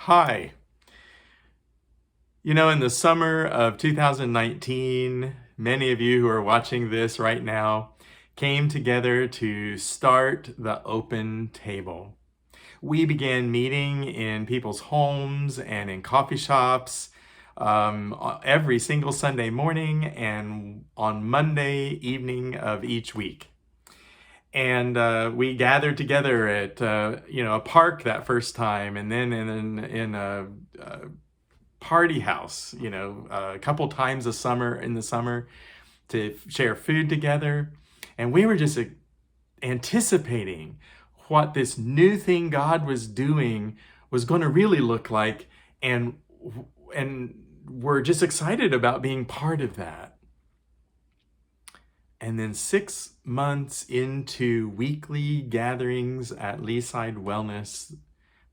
Hi. In the summer of 2019, many of you who are watching this right now came together to start the Open Table. We began meeting in people's homes and in coffee shops every single Sunday morning and on Monday evening of each week. And we gathered together at a park that first time, and then in a party house, a couple times in the summer to share food together. And we were just anticipating what this new thing God was doing was going to really look like. And we're just excited about being part of that. And then 6 months into weekly gatherings at Leaside Wellness,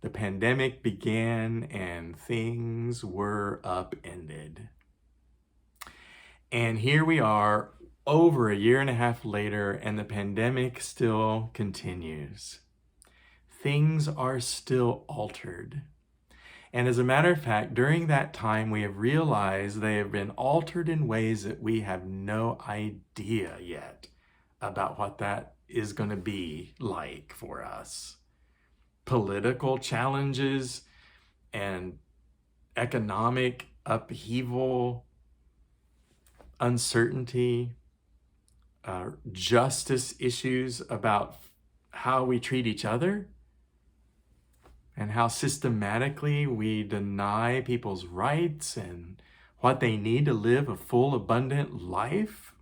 the pandemic began and things were upended. And here we are over a year and a half later, and the pandemic still continues. Things are still altered. And as a matter of fact, during that time, we have realized they have been altered in ways that we have no idea yet about what that is going to be like for us. Political challenges and economic upheaval, uncertainty, justice issues about how we treat each other, and how systematically we deny people's rights and what they need to live a full, abundant life.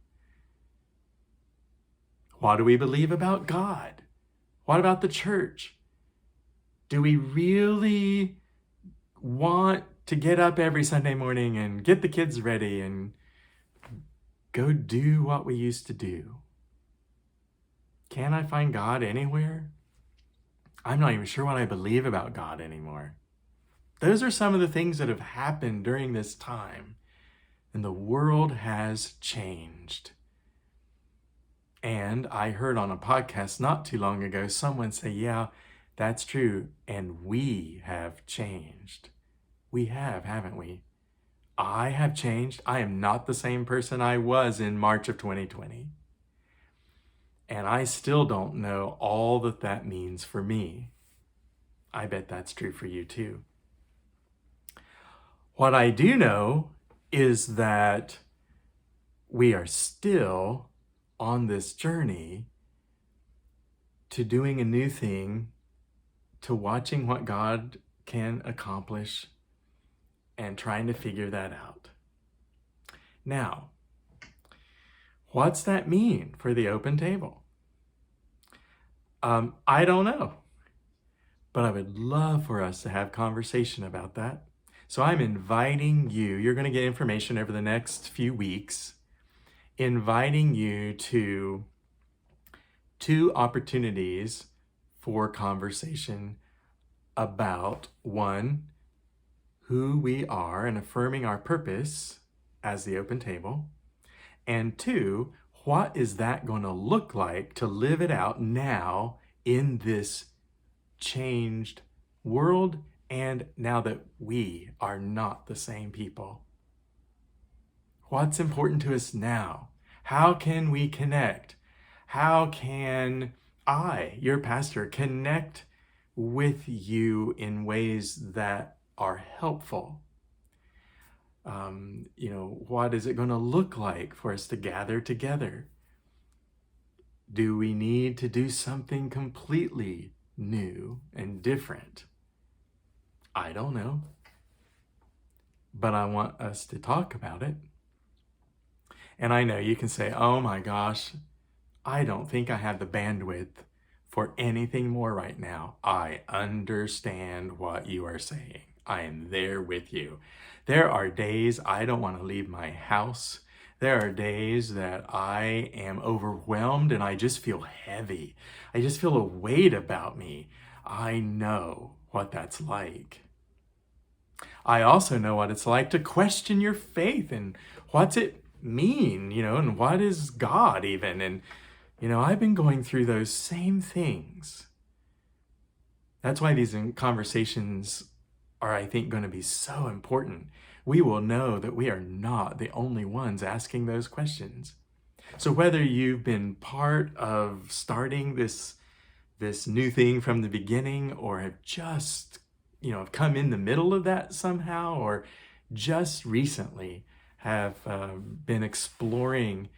What do we believe about God? What about the church? Do we really want to get up every Sunday morning and get the kids ready and go do what we used to do? Can I find God anywhere? I'm not even sure what I believe about God anymore. Those are some of the things that have happened during this time, and the world has changed. And I heard on a podcast not too long ago someone say, yeah, that's true, and we have changed. We have, haven't we? I have changed. I am not the same person I was in March of 2020. And I still don't know all that that means for me. I bet that's true for you too. What I do know is that we are still on this journey to doing a new thing, to watching what God can accomplish and trying to figure that out. Now, what's that mean for the Open Table? I don't know, but I would love for us to have conversation about that. So I'm inviting you, you're going to get information over the next few weeks, inviting you to 2 opportunities for conversation about, 1, who we are and affirming our purpose as the Open Table, and 2, what is that going to look like to live it out now in this changed world, and now that we are not the same people? What's important to us now? How can we connect? How can I, your pastor, connect with you in ways that are helpful? What is it going to look like for us to gather together? Do we need to do something completely new and different? I don't know. But I want us to talk about it. And I know you can say, oh my gosh, I don't think I have the bandwidth for anything more right now. I understand what you are saying. I am there with you. There are days I don't want to leave my house. There are days that I am overwhelmed and I just feel heavy. I just feel a weight about me. I know what that's like. I also know what it's like to question your faith and what's it mean, and what is God even? And, I've been going through those same things. That's why these conversations are, I think, going to be so important. We will know that we are not the only ones asking those questions. So whether you've been part of starting this new thing from the beginning, or have just, come in the middle of that somehow, or just recently have been exploring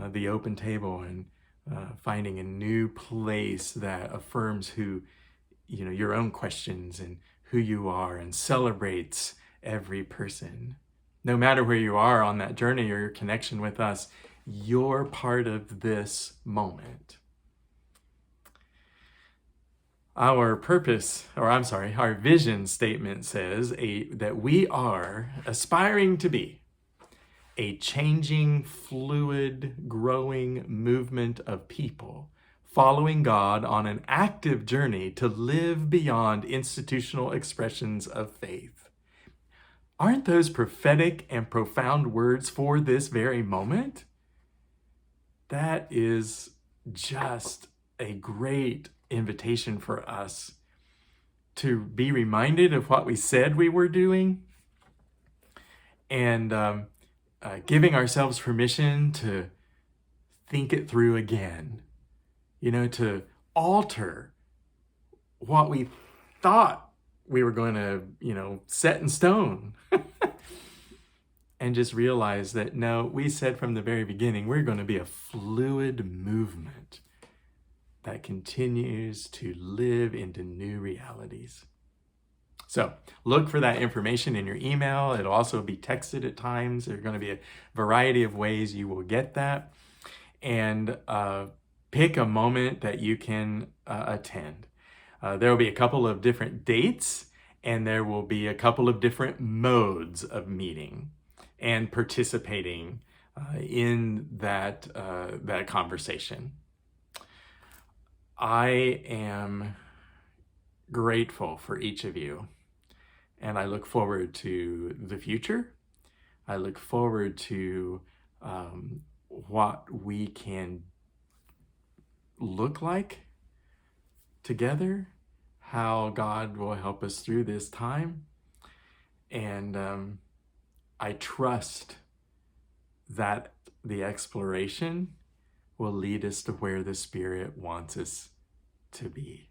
the open table and finding a new place that affirms who, your own questions and who you are, and celebrates every person. No matter where you are on that journey or your connection with us, you're part of this moment. Our vision statement says that we are aspiring to be a changing, fluid, growing movement of people following God on an active journey to live beyond institutional expressions of faith. Aren't those prophetic and profound words for this very moment? That is just a great invitation for us to be reminded of what we said we were doing, and giving ourselves permission to think it through again, to alter what we thought we were going to, set in stone. And just realize that, no, we said from the very beginning, we're going to be a fluid movement that continues to live into new realities. So look for that information in your email. It'll also be texted at times. There are going to be a variety of ways you will get that. And pick a moment that you can attend. There will be a couple of different dates, and there will be a couple of different modes of meeting and participating in that conversation. I am grateful for each of you, and I look forward to the future. I look forward to what we can look like together, how God will help us through this time. And I trust that the exploration will lead us to where the Spirit wants us to be.